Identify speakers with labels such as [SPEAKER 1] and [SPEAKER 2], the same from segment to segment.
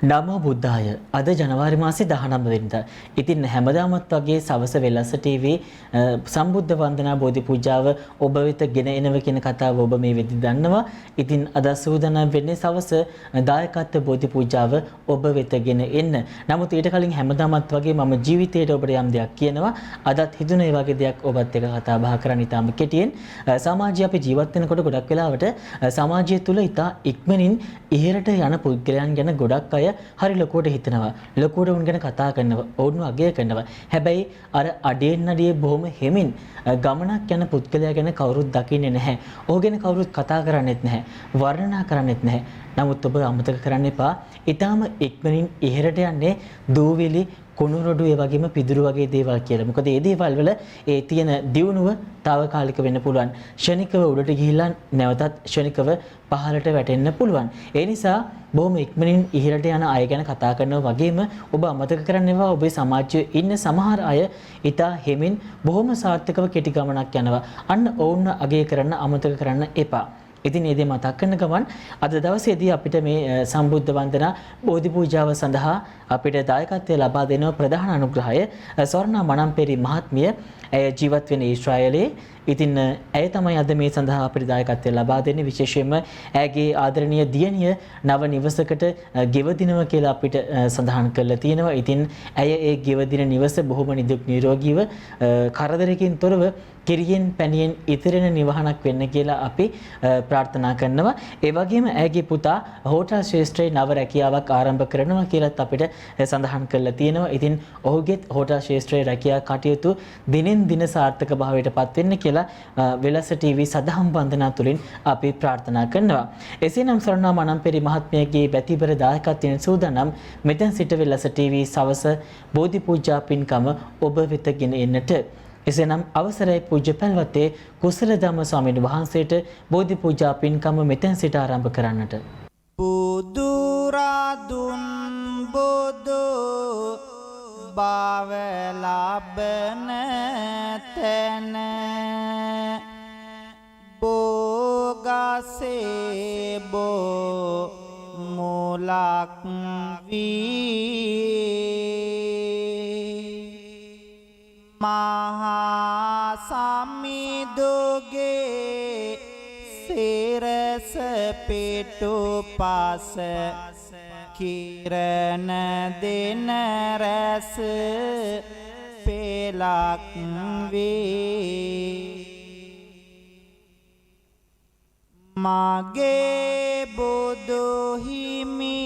[SPEAKER 1] නමෝ බුද්ධාය. අද ජනවාරි මාසේ 19 වෙනිදා. ඉතින් හැමදාමත් වගේ සවස වෙලස ටීවී සම්බුද්ධ වන්දනා බෝධි පූජාව ඔබ වෙත ගෙන එනව කියන කතාව ඔබ මේ වෙද්දි දන්නවා. ඉතින් අද සූදානම් වෙන්නේ සවස දායකත්ව බෝධි පූජාව ඔබ වෙත ගෙන එන්න. නමුත් ඊට කලින් හැමදාමත් වගේ මම ජීවිතයට ඔබට යම් දෙයක් කියනවා. අදත් හිතුන ඒ වගේ දෙයක් ඔබත් එක්ක කතා බහ කරන්න ඉතාම කෙටියෙන්. සමාජයේ අපි ජීවත් වෙනකොට ගොඩක් වෙලාවට සමාජය තුල ඉතා ඉක්මනින් ඉහළට යන පුද්ගලයන් ගැන ගොඩක් අය හරි ලොකුවට හිතනවා. ලොකුවට උන් ගැන කතා කරනවා. ඔවුන්ව අගය කරනවා. හැබැයි අර අඩේන් අඩියේ බොහොම හෙමින් ගමනක් යන පුද්ගලයා ගැන කවුරුත් දකින්නේ නැහැ. ඔහු ගැන කවුරුත් කතා කරන්නේත් නැහැ. වර්ණනා කරන්නේත් නැහැ. නමුත් ඔබ අමතක කරන්න එපා. ඊටාම ඉක්මනින් ඉහළට යන්නේ දූවිලි කුණුරොඩු ඒ වගේම පිදුරු වගේ දේවල් කියලා. මොකද මේ දේවල් වල ඒ තියෙන දියුණුව తాවකාලික වෙන්න පුළුවන්. ක්ෂණිකව උඩට ගිහිල්ලා නැවතත් ක්ෂණිකව පහළට වැටෙන්න පුළුවන්. ඒ නිසා බොහොම ඉක්මනින් ඉහළට යන අය ගැන කතා කරනවා වගේම ඔබ අමතක කරන්න එපා ඔබේ සමාජයේ ඉන්න සමහර අය ඊට හිමින් බොහොම සාර්ථකව කෙටි ගමනක් යනවා. අන්න ඔවුන්ව අගය කරන්න අමතක කරන්න එපා. ඉතින් මේ දේ මතක් කරන ගමන් අද දවසේදී අපිට මේ සම්බුද්ධ වන්දනා බෝධි පූජාව සඳහා අපිට දායකත්වය ලබා දෙන ප්‍රධාන අනුග්‍රහය ස්වර්ණා මනම්පෙරි මහත්මිය ඇය ජීවත් වෙන ඊශ්‍රායලයේ. ඉතින් ඇය තමයි අද මේ සඳහා අපිට දායකත්වය ලබා දෙන්නේ. විශේෂයෙන්ම ඇයගේ ආදරණීය දියණිය නව නිවසකට ගෙවදිනවා කියලා අපිට සඳහන් කරලා තියෙනවා. ඉතින් ඇය ඒ ගෙවදින නිවස බොහොම නිදුක් නිරෝගීව කරදරකින් තොරව කිරියෙන් පැණියෙන් ඉතිරෙන නිවහනක් වෙන්න කියලා අපි ප්‍රාර්ථනා කරනවා. ඒ වගේම ඇයගේ පුතා හෝටල් ශාස්ත්‍රයේ නව රැකියාවක් ආරම්භ කරනවා කියලාත් අපිට සඳහන් කරලා තියෙනවා. ඉතින් ඔහුගේ හෝටල් ශාස්ත්‍රයේ රැකියාව කටයුතු දිනෙන් දින සාර්ථක භාවයට පත් වෙන්න කියලා වෙලස ටීවී සදහම් වන්දනා තුලින් අපි ප්‍රාර්ථනා කරනවා. එසේනම් ස්වර්ණා මනම්පෙරි මහත්මියගේ බැතිබර දායකත්වයෙන් සූදානම් මෙතෙන් සිට වෙලස ටීවී සවස බෝධි පූජා පින්කම ඔබ වෙත ගෙන එන්නට. එසේනම් අවසරයි පූජ්‍ය පැල්වත්තේ කුසල ධම්ම ස්වාමීන් වහන්සේට බෝධි පූජා පින්කම මෙතෙන් සිට ආරම්භ කරන්නට.
[SPEAKER 2] බුදු රදුන් බුදු බව ලබන තැන බෝගසේ බෝ මුලක් වී මහා සමිදුගේ සිරස පිටුපස කිරණ දෙන රැස පෙලක් වේ මගේ බුදු හිමි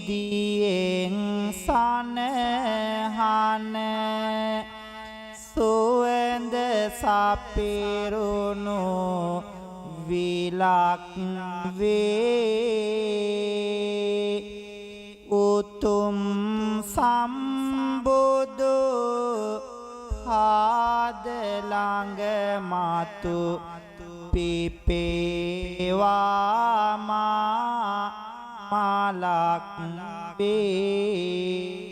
[SPEAKER 2] දියෙන් සනහන සුවඳ සපිරුණු විලක් වේ උතුම් සම්බුදු පාද ළඟ මතු පිපේවා මලක් වේ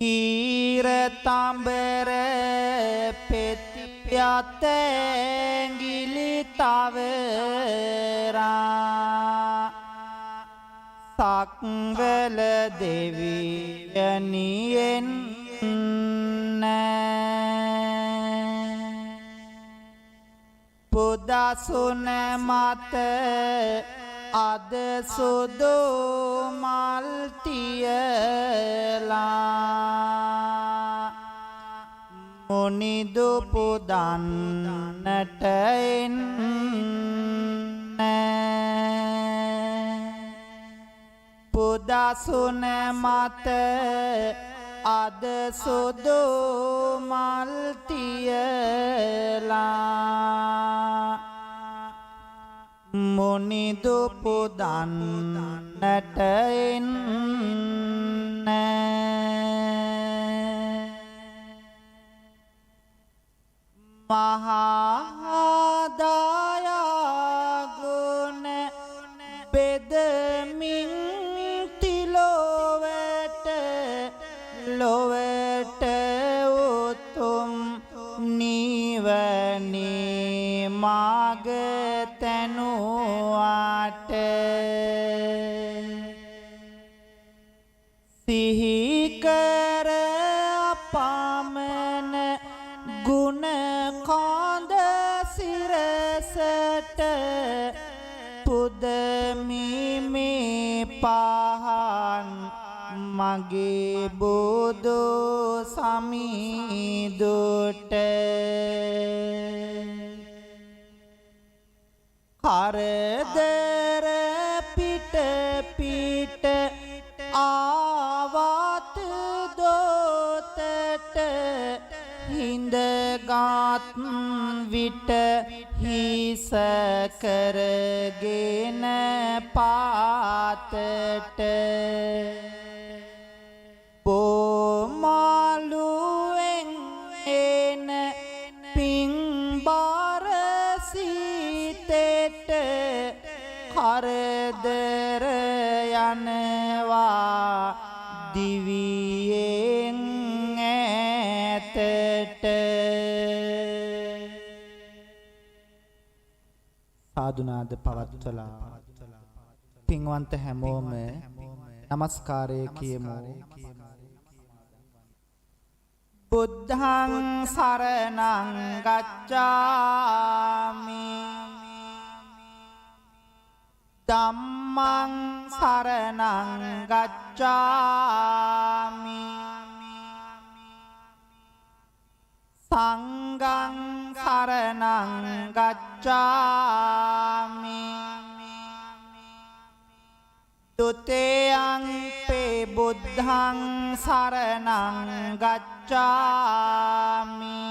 [SPEAKER 2] කීර තඹර පෙති යතැඟිලි තවරා සක්වල දෙවියනියෙන් පුදසුන මත අද සුදු මල් තියලා මුනිදු පුදන්නට එන්න පුදසුන මත අද සුදු මල් තියලා මුනිදු පුදන්නට එන්න මහාදායගුණ බෙදමින් තිලොවට ලොවට උතුම් නිවනේ මාග තැනු සිහිකර අපමණ ගුණ කොඳ සිරසට පුදමිමේ පහන් මගේ බුදු සමිඳුට කරදර පිට පිට ආවත් දෝතට හිඳගත් විට හිස කරගෙන පාතට බොමාලුවෙන් එන පිංබාර සිතෙට කරදර යනවා දිවියෙන් ඈතට සාදුනාද පවත්වලා පින්වන්ත හැමෝම නමස්කාරය කියමු. බුද්ධං සරණං ගච්ඡාමි ධම්මං සරණං ගච්ඡාමි සංඝං සරණං ගච්ඡාමි ဒုတိယံ පේ බුද්ධං සරණං ගච්ඡාමි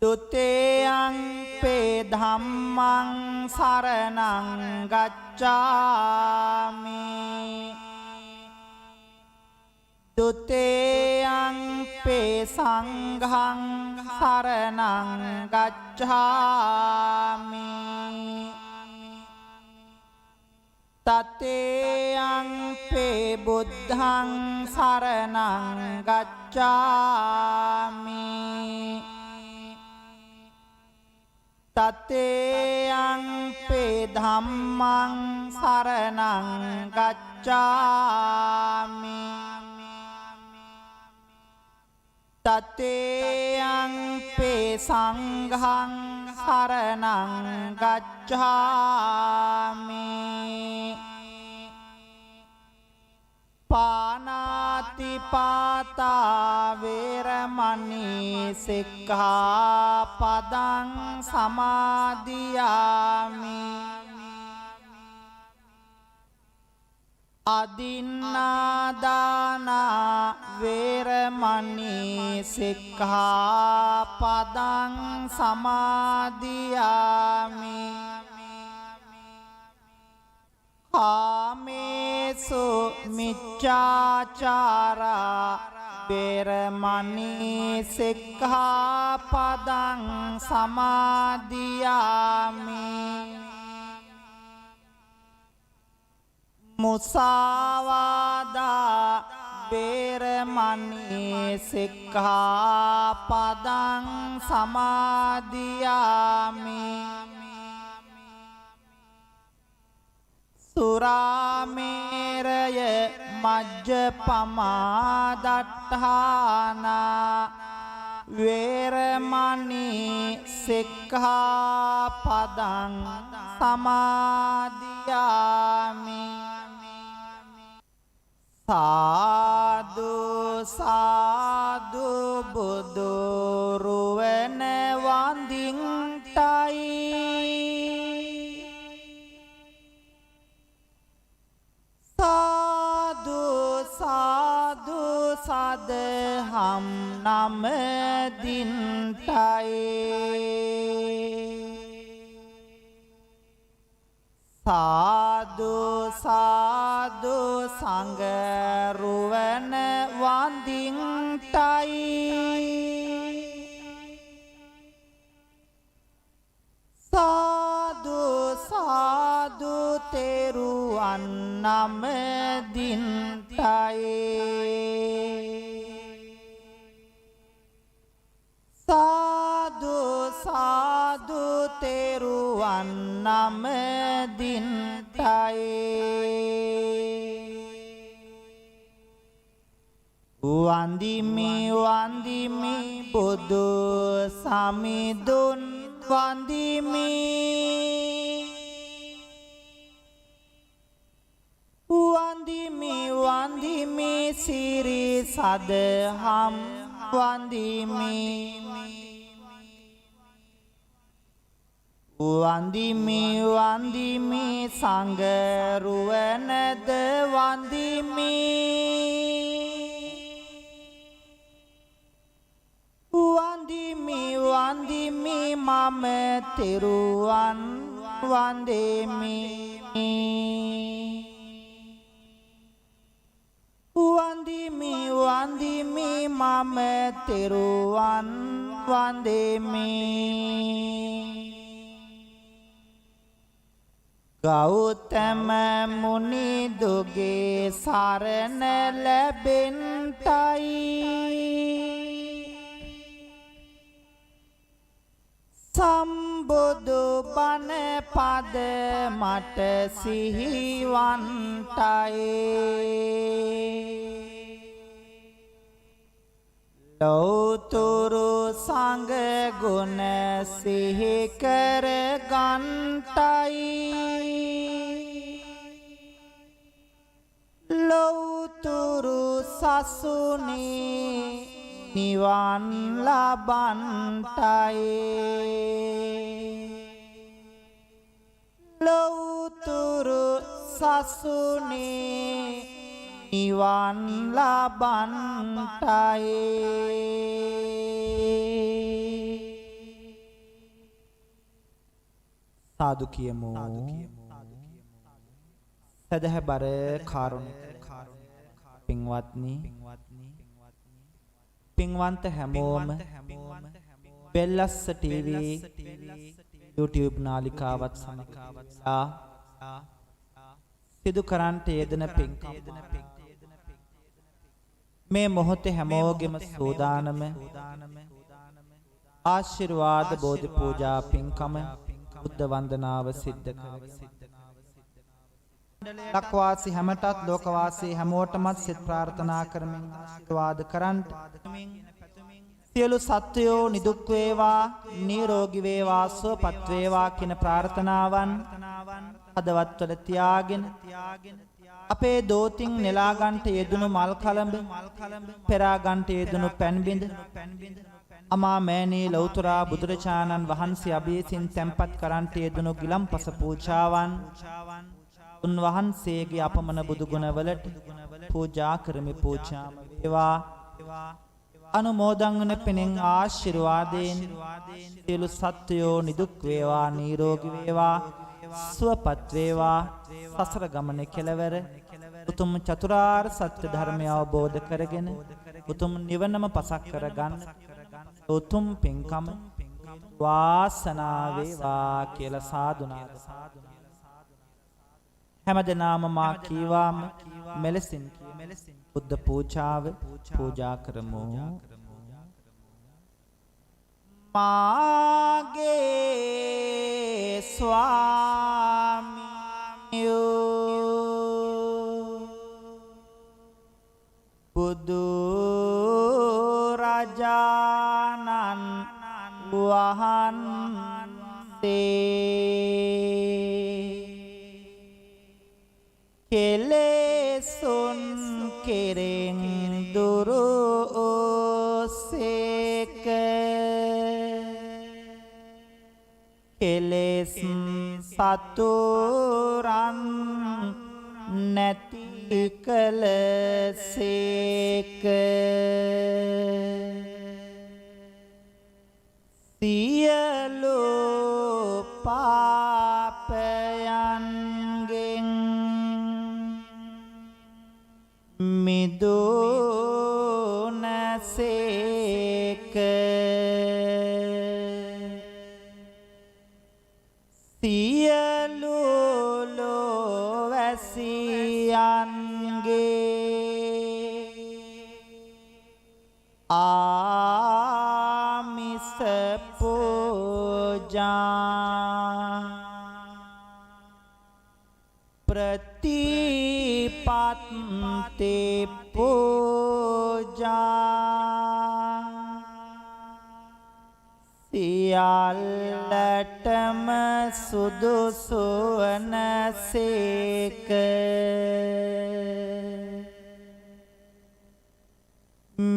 [SPEAKER 2] ဒုတိယံ පේ ධම්මං සරණං ගච්ඡාමි ဒုတိယံ පේ සංඝං සරණං ගච්ඡාමි තතේයං පේ බුද්ධං සරණං ගච්ඡාමි තතේයං පේ ධම්මං සරණං ගච්ඡාමි තතේයං පේ සංඝං සරණං ගච්ඡාමි පානාති පාතා වේරමණී සික්ඛාපදං සමාදියාමි අදින්නාදාන වේරමණී සික්ඛාපදං සමාදියාමි කාමේසු මිච්ඡාචාරා වේරමණී සික්ඛාපදං සමාදියාමි මුසාවාදා වේරමණී සික්ඛාපදං සමාදියාමි සුරාමේරය මජ්ජපමා දට්ඨානා වේරමණී සික්ඛාපදං සමාදියාමි සාදු සාදු බුදුරුවන වඳින්ටයි සාදු සාදු සදහම් නමදින්ටයි සාදු සාදු සංඝරුවන වඳින්ටයි සාදු සාදු තෙරුවන් නමදින්ටයි සාදු සාදු තෙරුවන් නමදින්ටයි වන්දිමි වන්දිමි බුදු සමිඳුන් වන්දිමි වන්දිමි වන්දිමි සිරි සදහම් වන්දිමි වන්දිමි වන්දිමි සංගරුවනද වන්දිමි වන්දිමි වන්දිමි මම තෙරුවන් වන්දෙමි වන්දිමි වන්දිමි මම තෙරුවන් වන්දෙමි ගෞතම මුනිදුගේ සරණ ලැබෙන්ටයි සම්බුදු බණ පද මට සිහිවන්ටයි ලෞතුරු සංඝ ගුණ සිහි කර ගන්ටයි ලෞතුරු සසුනේ නිවන් ලබන්ටයි ලෞතුරු සසුනේ නිවන් ලබන්ටයි සාදු කියමු සදහබර කාරුණික පින්වත්නි පින්වන්ත හැමෝම වෙල්ලස්ස ටීවී YouTube නාලිකාවත් සමගා සිදු කරන්ට යෙදෙන පින්කම් මේ මොහොතේ හැමෝගෙම සූදානම ආශිර්වාද බෝධි පූජා පින්කම බුද්ධ වන්දනාව සිද්ධ කරගෙන ලක්වාසී හැමටත් ලෝකවාසී හැමෝටමත් සිත ප්‍රාර්ථනා කරමින් ආශිර්වාද කරන්ට සියලු සත්වයෝ නිදුක් වේවා නිරෝගී වේවා සුවපත් වේවා කියන ප්‍රාර්ථනාවන් හදවත්වල තියාගෙන අපේ දෝතින් නෙලා ගන්නට යෙදුණු මල් කලඹ පෙරා ගන්නට යෙදුණු පැන් බිඳ අමා මෑණී ලෞතුරා බුදුරජාණන් වහන්සේ අභියසින් තැන්පත් කරන්නට යෙදුණු ගිලම්පස පූජාවන් උන්වහන්සේගේ අපමණ බුදු ගුණවලට පූජා කරමි පූජාම වේවා අනුමෝදන් වන පෙනෙන් ආශිර්වාදයෙන් සියලු සත්වයෝ නිදුක් වේවා නිරෝගී වේවා සුවපත් වේවා සසර ගමනේ කෙලවර උතුම් චතුරාර්ය සත්‍ය ධර්මය අවබෝධ කරගෙන උතුම් නිවනම පසක් කරගන්න උතුම් පින්කම වාසනාව වේවා කියලා සාදුනාද හැමදෙනාම මා කීවාම මෙලෙසින් බුද්ධ පූජාව පූජා කරමු මාගේ ස්වාමියෝ බුදු රජාණන් වහන්සේ කෙලෙසුන් කෙරෙන් දුරු සේක කෙලෙස් සතුරන් නැති කල සේක සියලු පාපයන්ගෙන් මිදුනසේක සියලු ලෝවැසියන්ගේ ආමිස පූජා ප්‍රතිපත් පත්තේ පූජා සියල්ලටම සුදුසු වනසේක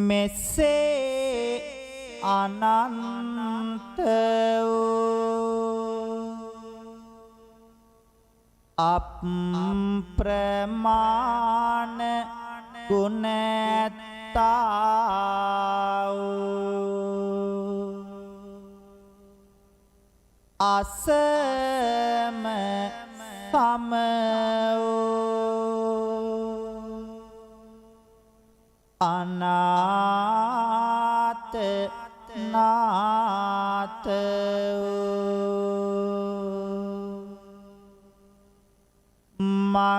[SPEAKER 2] මෙසේ අනන්ත වූ අප්‍රමාණ ගුණතා වූ අසම සම වූ අනාත නාත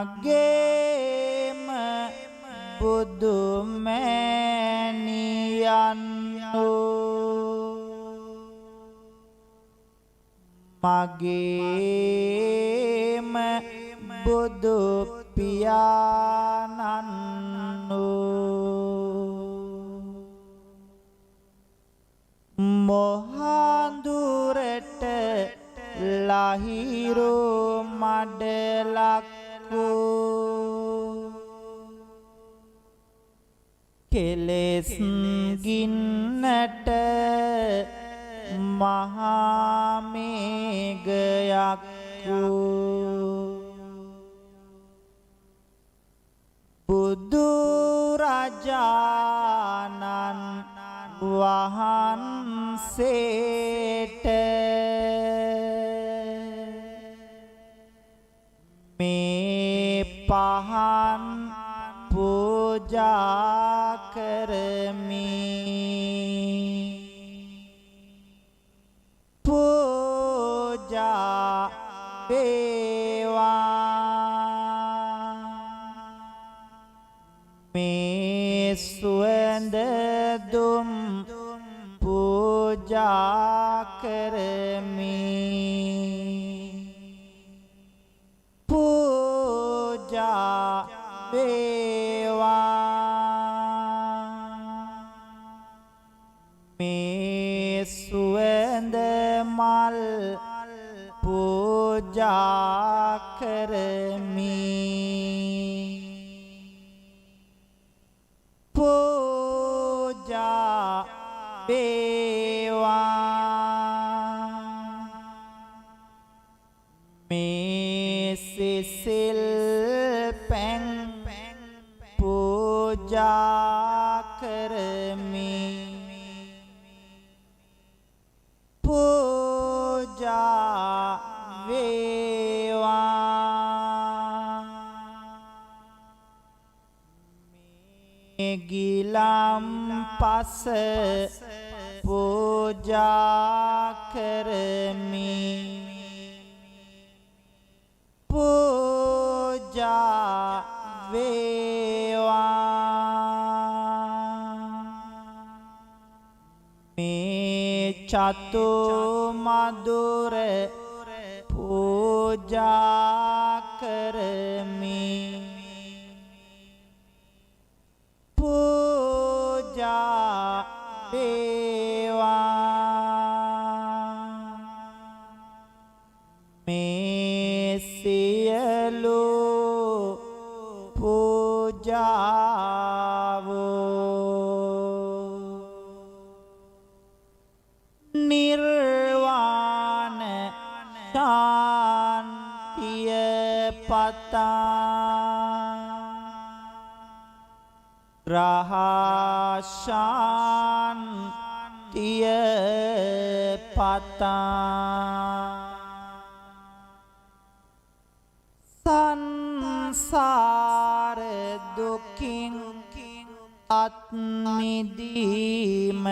[SPEAKER 2] මගේම බුදු මෑණියන් මගේම බුදු පියාණන් මොහඳුරට ලහිරු මඩලක් කෙලෙස් ගින්නට මහා මේඝයක් බුදු රජාණන් වහන්සේට මේ පහන් පූජා කරමි පූජා වේවා මේ සුවඳ දුම් පූජා කරමි පූජා වේවා මේ සුවඳ මල් පූජා කරමි පූජා වේවා මේ සිසිල් පැන් පූජා කරමි පූජා වේවා මේ ගිලම් පස පූජා කරමි පූජා වේවා මේ චතු මధుර පූජා කරමි පූජා වේවා මේ සියලු පූජාවෝ නිර්වාණ ශාන්තිය පතා රහශාන්තිය පතා සංසාර දුකින් අත් මිදීම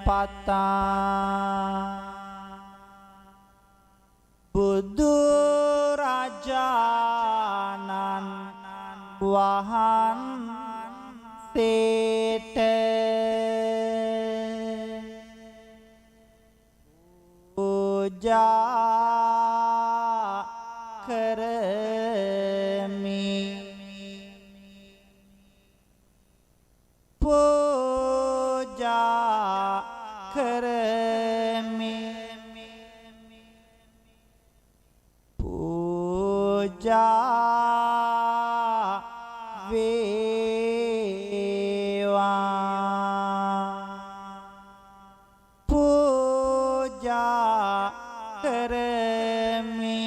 [SPEAKER 2] පතා බුදු රජාණන් වහන්සේට පූජා කරමි පූජා කරමි පූජා වේවා පූජා කරමි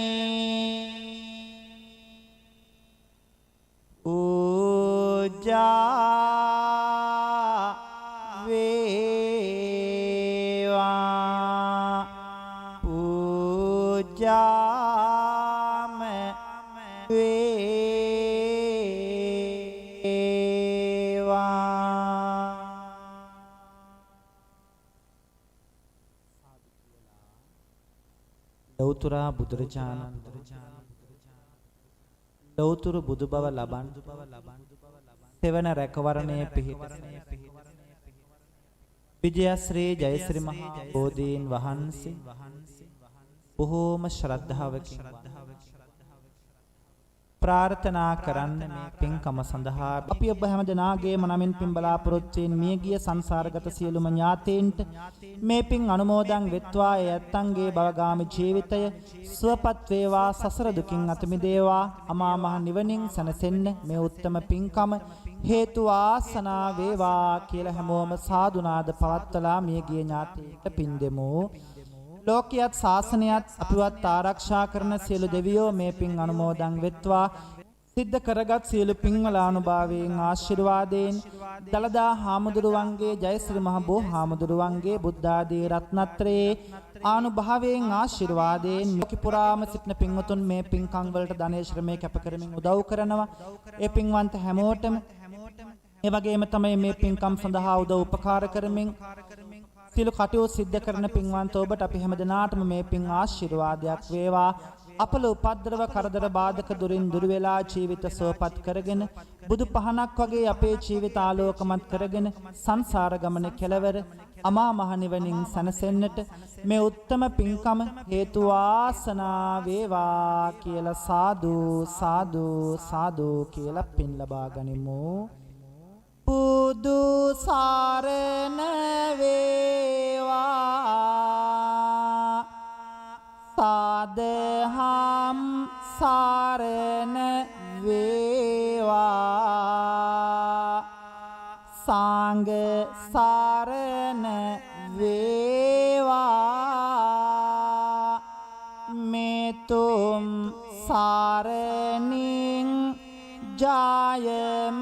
[SPEAKER 2] පූජා වේවා පූජාම වේවා ලෞතර බුදුරජාණන් ලෞතර බුදු බව ලබන් සෙවන රැකවරණය පිහිට විජයශ්‍රී ජයශ්‍රී මහා බෝධීන් වහන්සේ බොහෝම ශ්‍රද්ධාවකින් ප්‍රාර්ථනා කරන්න මේ පින්කම සඳහා අපි ඔබ හැම දෙනාගේම නමින් පින් බලාපොරොත්තු වෙන මියගිය සංසාරගත සියලුම ඥාතීන්ට මේ පින් අනුමෝදන් වෙත්වා ඒ ඇත්තන්ගේ භවගාමී ජීවිතය සුවපත් වේවා සසර දුකින් අත මිදේවා අමා මහ නිවනින් සැනසෙන්න මේ උත්තම පින්කම හේතු ආසනා වේවා කියලා හැමෝම සාදුනාද පවත්වලා මියගිය ඥාතීන්ට පින් දෙමු ලෝකියත් ශාසනයත් අපිවත් ආරක්ෂා කරන සියලු දෙවියෝ මේ පින් අනුමෝදන් වෙත්වා සිද්ධ කරගත් සියලු පින්වල අනුභවයෙන් ආශිර්වාදයෙන් දලදා හාමුදුරුවන්ගේ ජයශ්‍රී මහ බෝ හාමුදුරුවන්ගේ බුද්ධ ආදී රත්නත්‍රයේ ආනුභවයෙන් ආශිර්වාදයෙන් ලෝක පුරාම සිටින පින්වතුන් මේ පින්කම් වලට ධනෙ ශ්‍රමයේ කැප කරමින් උදව් කරනවා ඒ පින්වන්ත හැමෝටම ඒ වගේම තමයි මේ පින්කම් සඳහා උදව් උපකාර කරමින් සියලු කටයුතු සිද්ධ කරන පින්වන්ත ඔබට අපි හැමදෙනාටම මේ පින් ආශිර්වාදයක් වේවා අපල උපද්දරව කරදර බාධක දුරින් දුර වෙලා ජීවිත සුවපත් කරගෙන බුදු පහනක් වගේ අපේ ජීවිත ආලෝකමත් කරගෙන සංසාර ගමන කෙලවර අමා මහ නිවනින් සැනසෙන්නට මේ උත්තම පින්කම හේතු වාසනා වේවා කියලා සාදු සාදු සාදු කියලා පින් ලබා ගනිමු බුදු සරණ වේවා සාදහම් සරණ වේවා සංඝ සරණ වේවා මෙතුම් සරණින් ජයම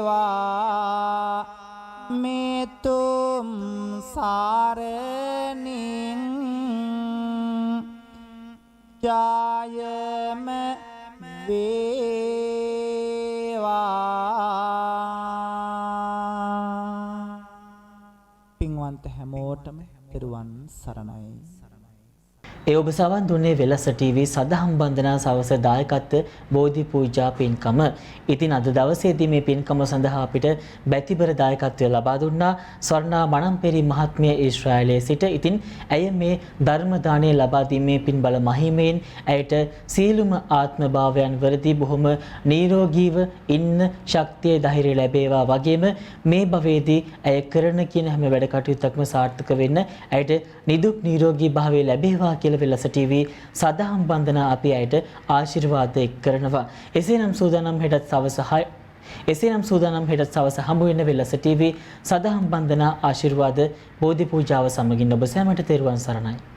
[SPEAKER 2] වේවා මෙතුම් සරණින් ජයම වේවා පින්වන්ත හැමෝටම පෙරුවන් සරණයි
[SPEAKER 1] ඒ ඔබ සවන් දුන්නේ වෙලස ටීවී සදහම් බන්ධනා සවස දායකත්ව බෝධි පූජා පින්කම. ඉතින් අද දවසේදී මේ පින්කම සඳහා අපිට බැතිබර දායකත්වය ලබා දුන්නා ස්වර්ණා මනම්පෙරි මහත්මිය ඊශ්‍රායලයේ සිට. ඉතින් ඇය මේ ධර්ම දාණය ලබා දීමේ පින් බල මහිමයෙන් ඇයට සීලුම ආත්ම භාවයන් වලදී බොහොම නිරෝගීව ඉන්න ශක්තිය ධෛර්යය ලැබේවා වගේම මේ භවයේදී ඇය කරන කියන හැම වැඩ කටයුත්තක්ම සාර්ථක වෙන්න ඇයට නිදුක් නිරෝගී භාවය ලැබේවා කියලා වෙලස ටීවී සදහම් බන්ධනා අපි ඇයට ආශිර්වාද කරනවා. එසේනම් සූදානම් හෙටත් සවස හමු වෙන වෙලස ටීවී සදහම් බන්ධනා ආශිර්වාද බෝධි පූජාව සමගින් ඔබ සැමට තෙරුවන් සරණයි.